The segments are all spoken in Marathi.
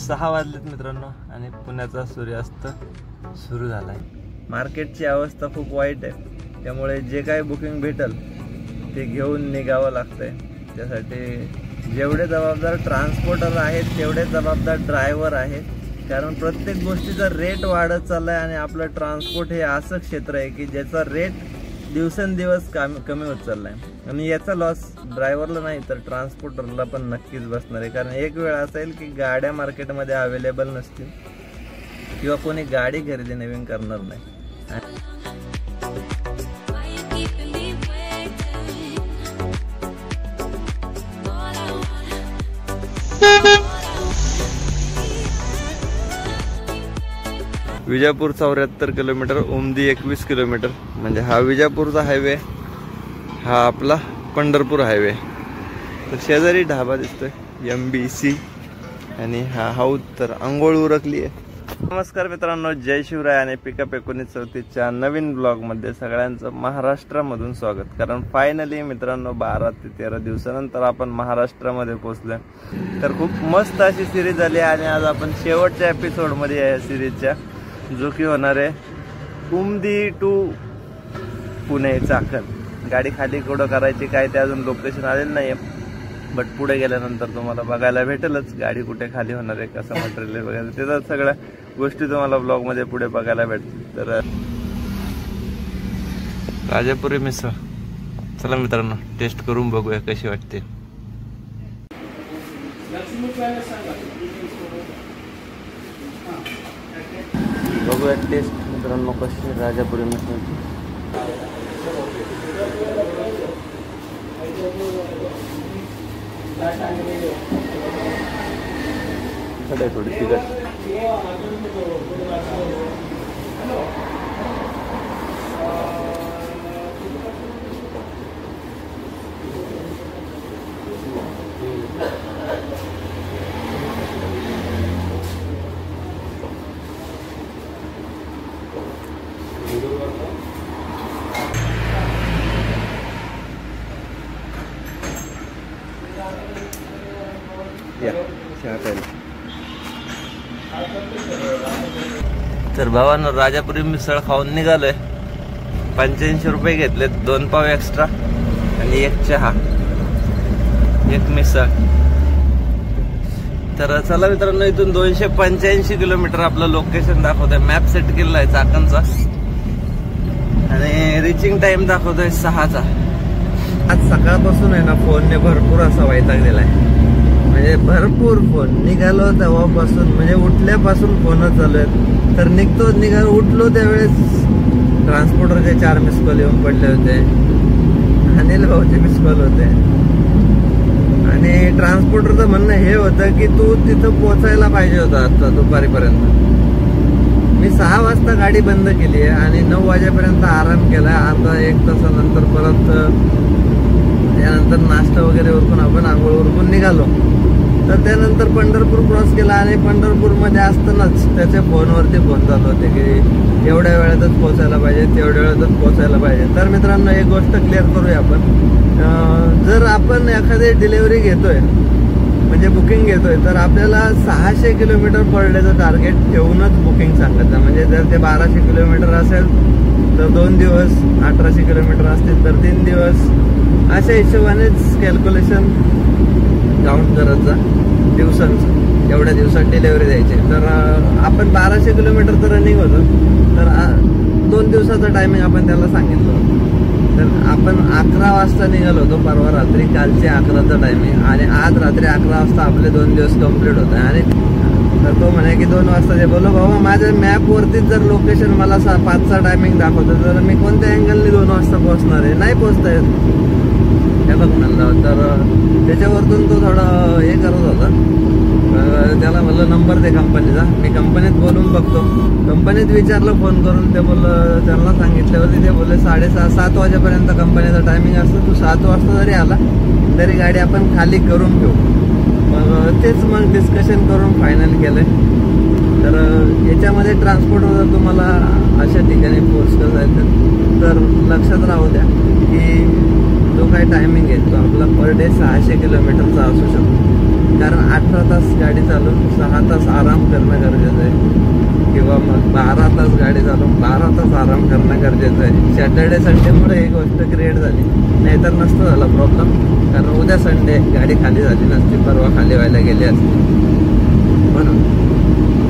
6 वाजलेत मित्रांनो आणि पुण्याचा सूर्यास्त सुरू झालाय। मार्केटची अवस्था खूप वाईट आहे, त्यामुळे जे काही बुकिंग भेटल ते घेऊन निघावं लागतंय। त्यासाठी जेवढे जबाबदार ट्रान्सपोर्टर आहेत तेवढे जबाबदार ड्रायव्हर आहेत, कारण प्रत्येक गोष्टीचा रेट वाढत चाललाय आणि आपलं ट्रान्सपोर्ट हे असं क्षेत्र आहे की ज्याचा रेट दिवसेंदिवस कमी होत चाललाय आणि याचा लॉस ड्रायव्हरला नाही तर ट्रान्सपोर्टरला पण नक्कीच बसणार आहे। कारण एक वेळ असा येईल की गाड्या मार्केटमध्ये अवेलेबल नसतील किंवा कोणी गाडी खरेदी नवीन करणार नाही। विजापूर 74 किलोमीटर, उमदी 21 किलोमीटर, म्हणजे हा विजापूरचा हायवे, हा आपला पंढरपूर हायवे। तर शेजारी ढाबा दिसतोय MBC आणि हा हाऊस तर आंघोळ उरकली आहे। नमस्कार मित्रांनो, जय शिवराय आणि पिकअप 1934च्या नवीन ब्लॉगमध्ये सगळ्यांचं महाराष्ट्रामधून स्वागत। कारण फायनली मित्रांनो 12 ते 13 दिवसानंतर आपण महाराष्ट्रामध्ये पोहोचलोय। तर खूप मस्त अशी सिरीज झाली आणि आज आपण शेवटच्या एपिसोडमध्ये आहे या सिरीजच्या, जो की होणार आहे उमदी टू पुणे चाकण। गाडी खाली कुठं करायची काय ते अजून लोकेशन आलेलं नाही आहे, बट पुढे गेल्यानंतर तुम्हाला बघायला भेटेलच गाडी कुठे खाली होणार आहे, कसं मटेरियल वगैरे, त्याच्या सगळ्या गोष्टी तुम्हाला ब्लॉगमध्ये पुढे बघायला भेटतील। तर राजापुरी मिसळ, चला मित्रांनो टेस्ट करून बघूया कशी वाटते। बघूया टेस्ट मित्रांनो कशी राजापुरी मिसळची। थोडी तिखट, तर भावांनो राजापुरी मिसळ खाऊन निघालोय। 85 रुपये घेतलेत, 2 पाव एक्स्ट्रा आणि 1 चहा, 1 मिसळ। तर चला मित्रांनो, इथून 285 किलोमीटर आपलं लोकेशन दाखवतोय, मॅप सेट केलेला आहे चाकणचा आणि रिचिंग टाइम दाखवतोय 6चा। आज सकाळपासून आहे ना फोनने भरपूर असा वैताग दिलाय, म्हणजे भरपूर फोन। निघालो तेव्हापासून म्हणजे उठल्यापासून फोन चालू आहेत। तर निघालो उठलो त्यावेळेस ट्रान्सपोर्टरचे 4 मिस कॉल येऊन पडले होते, अनिल भाऊचे मिस कॉल होते आणि ट्रान्सपोर्टरचं म्हणणं हे होतं की तू तिथं पोचायला पाहिजे होता आता दुपारीपर्यंत। मी 6 वाजता गाडी बंद केली आहे आणि 9 वाजेपर्यंत आराम केला। अर्धा 1 तासानंतर परत त्यानंतर नाश्ता वगैरे उरकून आपण आंघोळ उरकून निघालो। तर त्यानंतर पंढरपूर क्रॉस केला आणि पंढरपूरमध्ये असतानाच त्याच्या फोनवरती फोन चालू होते की एवढ्या वेळातच पोहोचायला पाहिजे, तेवढ्या वेळातच पोहोचायला पाहिजे। तर मित्रांनो एक गोष्ट क्लिअर करूया आपण, जर आपण एखादी डिलिव्हरी घेतोय म्हणजे बुकिंग घेतोय तर आपल्याला 600 किलोमीटर पर डेचं टार्गेट ठेवूनच बुकिंग सांगायचं। म्हणजे जर ते 1200 किलोमीटर असेल तर 2 दिवस, 1800 किलोमीटर असतील तर 3 दिवस, अशा हिशोबानेच कॅल्क्युलेशन काउंट करत जा दिवसांचं, एवढ्या दिवसात डिलिव्हरी द्यायची। तर आपण 1200 किलोमीटर तर रनिंग होतो, तर 2 दिवसाचं टायमिंग आपण त्याला सांगितलं होतं। तर आपण 11 वाजता निघालो होतो परवा रात्री, कालचे 11चं टायमिंग, आणि आज रात्री 11 वाजता आपले 2 दिवस कंप्लीट होत आहे। आणि तर तो म्हणे की 2 वाजता जे बोलो बाबा माझ्या मॅपवरतीच जर लोकेशन मला 5चा टायमिंग दाखवतं तर मी कोणत्या अँगलने 2 वाजता पोहोचणार आहे, नाही पोहोचता येत हे बघ म्हणलं। तर त्याच्यावरतून तो थोडा हे करत होता, त्याला म्हणलं नंबर दे कंपनीचा, मी कंपनीत बोलून बघतो। कंपनीत विचारलं फोन करून, ते बोललं, त्यांना सांगितल्यावरती ते बोलले 6:30-7 वाजेपर्यंत कंपनीचा टायमिंग असतो, तू 7 वाजता जरी आला तरी गाडी आपण खाली करून घेऊ। मग तेच मग डिस्कशन करून फायनल केलंय। तर याच्यामध्ये ट्रान्सपोर्टवर जर तुम्हाला अशा ठिकाणी फोर्स करायचं तर लक्षात राहू द्या की जो काही टायमिंग आहे तो आपला पर डे 600 किलोमीटरचा असू शकतो। कारण 18 तास गाडी चालवून 6 तास आराम करणं गरजेचं आहे, किंवा मग 12 तास गाडी चालवून 12 तास आराम करणं गरजेचं आहे. सॅटर्डे संडेमुळे ही गोष्ट क्रिएट झाली, नाहीतर नसतं झाला प्रॉब्लेम. कारण उद्या संडे गाडी खाली झाली नसती, परवा खाली व्हायला गेली असती म्हणून.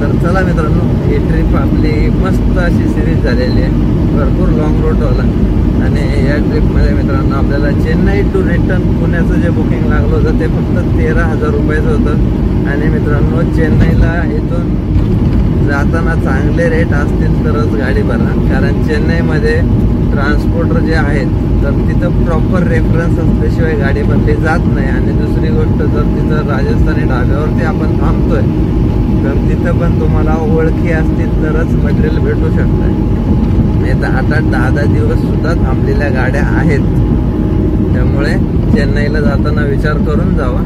तर चला मित्रांनो, ही ट्रिप आपली मस्त अशी सिरीज झालेली आहे, भरपूर लॉंग रूट होला. आणि या ट्रिपमध्ये मित्रांनो आपल्याला चेन्नई टू रिटर्न पुण्याचं जे बुकिंग लागलं होतं ते फक्त 13,000 रुपयाचं होतं. आणि मित्रांनो, चेन्नईला इथून जाताना चांगले रेट असतील तरच गाडी भरा, कारण चेन्नईमध्ये ट्रान्सपोर्टर जे आहेत तर तिथं प्रॉपर रेफरन्स असल्याशिवाय गाडी भरली जात नाही. आणि दुसरी गोष्ट, जर तिथं राजस्थानी ढाब्यावरती आपण थांबतोय तर तिथं पण तुम्हाला ओळखी असतील तरच मटेरियल भेटू शकतं. नाही तर आता 10-10 दिवस सुद्धा थांबलेल्या गाड्या आहेत. त्यामुळे चेन्नईला जाताना विचार करून जावा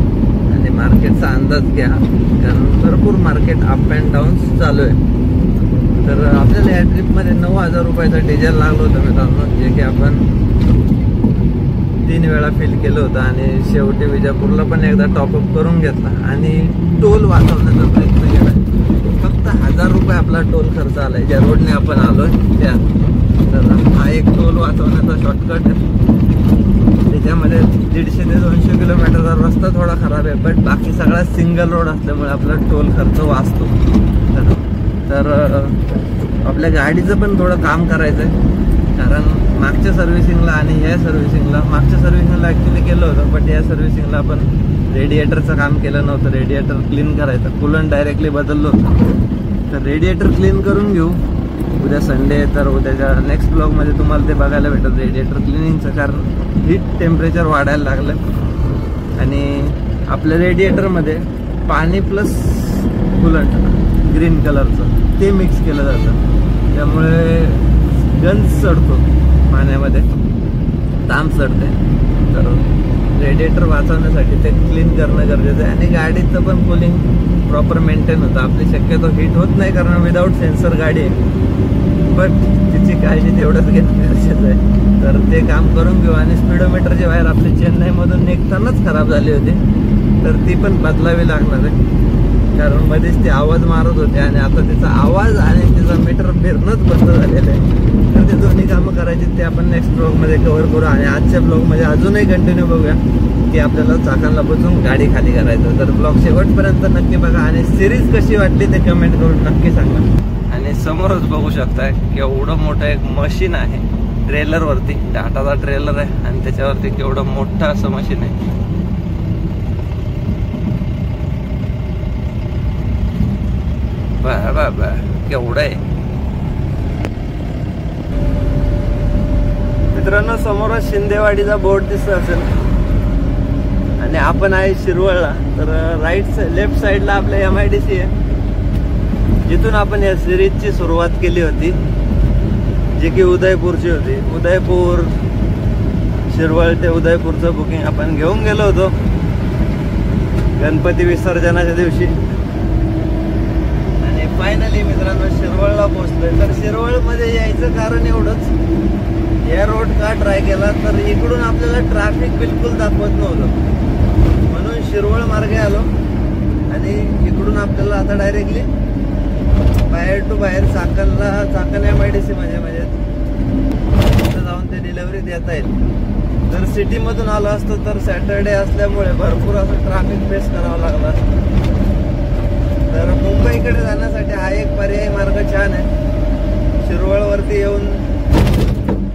आणि मार्केटचा अंदाज घ्या, कारण भरपूर मार्केट अप अँड डाऊन्स चालू आहे. तर आपल्याला या ट्रिपमध्ये 9,000 रुपयाचं डिझेल लागलं होतं मित्रांनो, जे की आपण 3 वेळा फिल केलं होतं. आणि शेवटी विजापूरला पण एकदा टॉपअप करून घेतला आणि टोल वाचवण्याचा प्रयत्न केला. फक्त 1,000 रुपये आपला टोल खर्च आलाय ज्या रोडने आपण आलोय त्या. तर हा एक टोल वाचवण्याचा शॉर्टकट आहे. त्याच्यामध्ये 150 ते 200 किलोमीटरचा रस्ता थोडा खराब आहे, बट बाकी सगळा सिंगल रोड असल्यामुळे आपला टोल खर्च वाचतो. तर आपल्या गाडीचं पण थोडं काम करायचं आहे, कारण मागच्या सर्व्हिसिंगला आणि ह्या सर्व्हिसिंगला, मागच्या सर्व्हिसिंगला ॲक्च्युली केलं होतं, बट या सर्व्हिसिंगला आपण रेडिएटरचं काम केलं नव्हतं. रेडिएटर क्लीन करायचं, कूलंट डायरेक्टली बदललो होतं. तर रेडिएटर क्लीन करून घेऊ. उद्या संडे, तर उद्याच्या नेक्स्ट ब्लॉगमध्ये तुम्हाला ते बघायला भेटत रेडिएटर क्लिनिंगचं, कारण हीट टेम्परेचर वाढायला लागलं. आणि आपल्या रेडिएटरमध्ये पाणी प्लस कूलंट ग्रीन कलरचं ते मिक्स केलं जातं, त्यामुळे गंज चढतो पाण्यामध्ये, ताम चढते. तर रेडिएटर वाचवण्यासाठी ते क्लीन करणं गरजेचं आहे. आणि गाडीचं पण कूलिंग प्रॉपर मेंटेन होतं. आपली शक्यतो हीट होत नाही, कारण विदाऊट सेन्सर गाडी आहे, बट तिची काळजी तेवढंच घेणं गरजेचं आहे. तर ते काम करून घेऊ. आणि स्पीडोमीटरची वायर आपली चेन्नईमधून निघतानाच खराब झाली होती, तर ती पण बदलावी लागणार आहे, कारण मध्येच ती आवाज मारत होते आणि आता तिचा आवाज आणि तिचा मीटर फिरणंच बंद झालेलं आहे. तर ते दोन्ही कामं करायची, ते आपण नेक्स्ट ब्लॉगमध्ये कव्हर करू. आणि आजच्या ब्लॉगमध्ये अजूनही कंटिन्यू बघूया की आपल्याला चाकांना बसून गाडी खाली करायचं. तर ब्लॉग शेवटपर्यंत नक्की बघा आणि सिरीज कशी वाटली ते कमेंट करून नक्की सांगा. आणि समोरच बघू शकताय केवढं मोठं एक मशीन आहे ट्रेलरवरती, टाटाचा ट्रेलर आहे आणि त्याच्यावरती केवढं मोठं असं मशीन आहे. बा केवढं आहे मित्रांनो. समोरच शिंदेवाडीचा बोर्ड दिसत असेल आणि आपण आहे शिरवळला. तर लेफ्ट साईडला आपल्या MIDC आहे, जिथून आपण या सिरीजची सुरुवात केली होती, जी की उदयपूरची होती. उदयपूर शिरवळ ते उदयपूरचं बुकिंग आपण घेऊन गेलो होतो गणपती विसर्जनाच्या दिवशी. आणि फायनली मित्रांनो शिरवळला पोहोचलोय. तर शिरवळमध्ये यायचं कारण एवढंच, या रोड का ट्राय केला तर इकडून आपल्याला ट्रॅफिक बिलकुल दाखवत नव्हतं, म्हणून शिरवळ मार्गे आलो. आणि इकडून आपल्याला आता डायरेक्टली बाहेर टू बाहेर चाकण MIDC म्हणजे तिथं जाऊन ते डिलिव्हरी देता येईल. जर सिटीमधून आलो असतो तर सॅटर्डे असल्यामुळे भरपूर असं ट्रॅफिक फेस करावं लागलं असतं. तर मुंबईकडे जाण्यासाठी हा एक पर्यायी मार्ग छान आहे. शिरवळवरती येऊन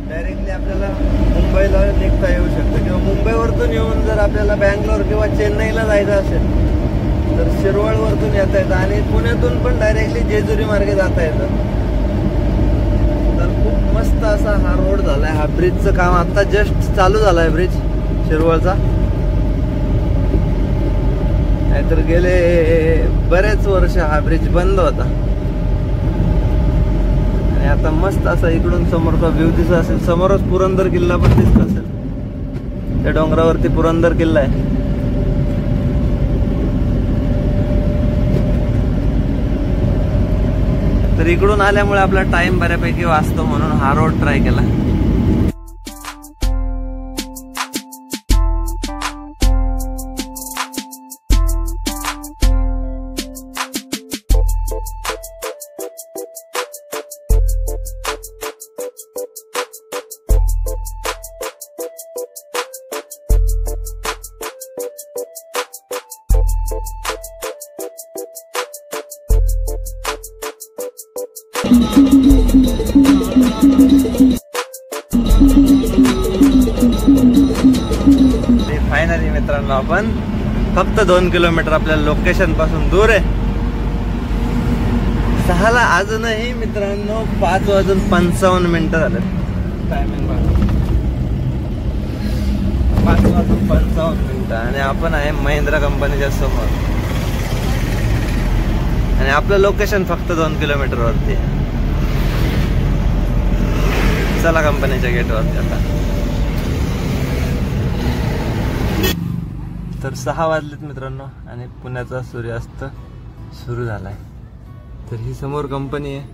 डायरेक्टली आपल्याला मुंबईला निघता येऊ शकतं, किंवा मुंबईवरतून येऊन जर आपल्याला बँगलोर किंवा चेन्नईला जायचं असेल तर शिरवळवरतून येता येतं. आणि पुण्यातून पण डायरेक्टली जेजुरी मार्गे जाता येतं. तर खूप मस्त असा हा रोड झालाय. हा ब्रिजचं काम आता जस्ट चालू झालाय, ब्रिज शिरवळचा. नाहीतर गेले बरेच वर्ष हा ब्रिज बंद होता. आणि आता मस्त असा इकडून समोरचा व्ह्यू दिसत असेल. समोरच पुरंदर किल्ला पण दिसत असेल, त्या डोंगरावरती पुरंदर किल्ला आहे. तर इकडून आल्यामुळे आपला टाइम बऱ्यापैकी वाचतो, म्हणून हा रोड ट्राय केला. फायनली मित्रांनो आपण फक्त 2 किलोमीटर आपल्या लोकेशन पासून दूर आहे. 6ला अजूनही मित्रांनो 5:55 झाले. टायमिंग बघा 5:55 आणि आपण आहे महिंद्रा कंपनीच्या समोर आणि आपलं लोकेशन फक्त 2 किलोमीटर वरती. चला कंपनीच्या गेट वरती आता. तर 6 वाजलेत मित्रांनो आणि पुण्याचा सूर्यास्त सुरू झालाय. तर ही समोर कंपनी आहे.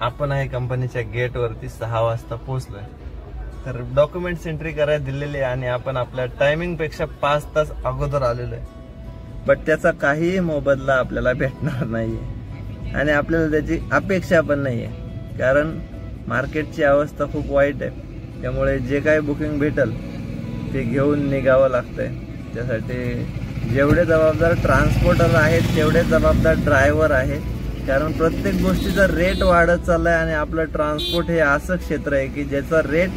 आपण आहे कंपनीच्या गेट वरती 6 वाजता पोहोचलोय. तर डॉक्युमेंट्स एंट्री करायला दिलेली आहे आणि आपण आपल्या टायमिंग पेक्षा 5 तास अगोदर आलेलो आहे. बट त्याचा काहीही मोबदला आपल्याला भेटणार नाहीये आणि आपल्याला त्याची अपेक्षा पण नाहीये, कारण मार्केटची अवस्था खूप वाईट आहे. त्यामुळे जे काही बुकिंग भेटल ते घेऊन निघावं लागतंय. त्यासाठी जेवढे जबाबदार ट्रान्सपोर्टर आहेत तेवढे जबाबदार ड्रायव्हर आहे, कारण प्रत्येक गोष्टीचा रेट वाढत चाललाय आणि आपलं ट्रान्सपोर्ट हे असं क्षेत्र आहे की ज्याचा रेट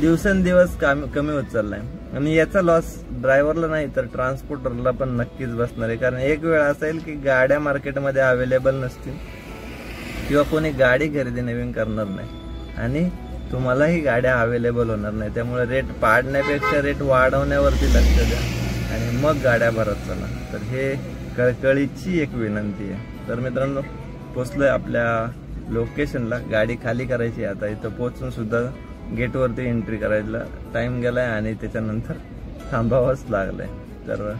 दिवसेंदिवस कमी होत चाललाय आणि याचा लॉस ड्रायव्हरला नाही तर ट्रान्सपोर्टरला पण नक्कीच बसणार आहे. कारण एक वेळ असा येईल की गाड्या मार्केटमध्ये अवेलेबल नसतील किंवा कोणी गाडी खरेदी नवीन करणार नाही आणि तुम्हालाही गाड्या अवेलेबल होणार नाही. त्यामुळे रेट पाडण्यापेक्षा रेट वाढवण्यावरती लक्ष द्या आणि मग गाड्या भरत चला. तर हे कळकळीची एक विनंती आहे. तर मित्रांनो पोचलोय आपल्या लोकेशनला. गाडी खाली करायची आता. इथं पोहोचून सुद्धा गेटवरती एंट्री करायला टाइम गेलाय आणि त्याच्यानंतर थांबावंच लागलंय. तर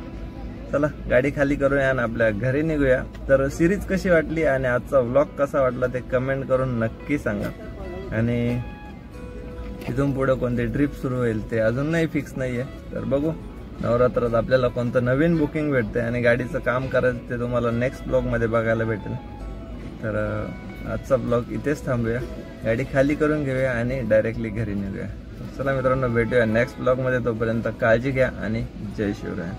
चला गाडी खाली करूया आणि आपल्या घरी निघूया. तर सिरीज कशी वाटली आणि आजचा व्लॉग कसा वाटला ते कमेंट करून नक्की सांगा. आणि इथून पुढे कोणती ट्रिप सुरू होईल ते अजून नाही फिक्स नाहीये. तर बघू नवरात्रात आपल्याला कोणतं नवीन बुकिंग भेटते आणि गाडीचं काम करायचं ते तुम्हाला नेक्स्ट ब्लॉग मध्ये बघायला भेटेल. तर आजचा ब्लॉग इथेच थांबूया. गाडी खाली करून घेऊया आणि डायरेक्टली घरी निघूया. चला मित्रांनो भेटूया नेक्स्ट ब्लॉग मध्ये. तोपर्यंत काळजी घ्या आणि जय शिवराय.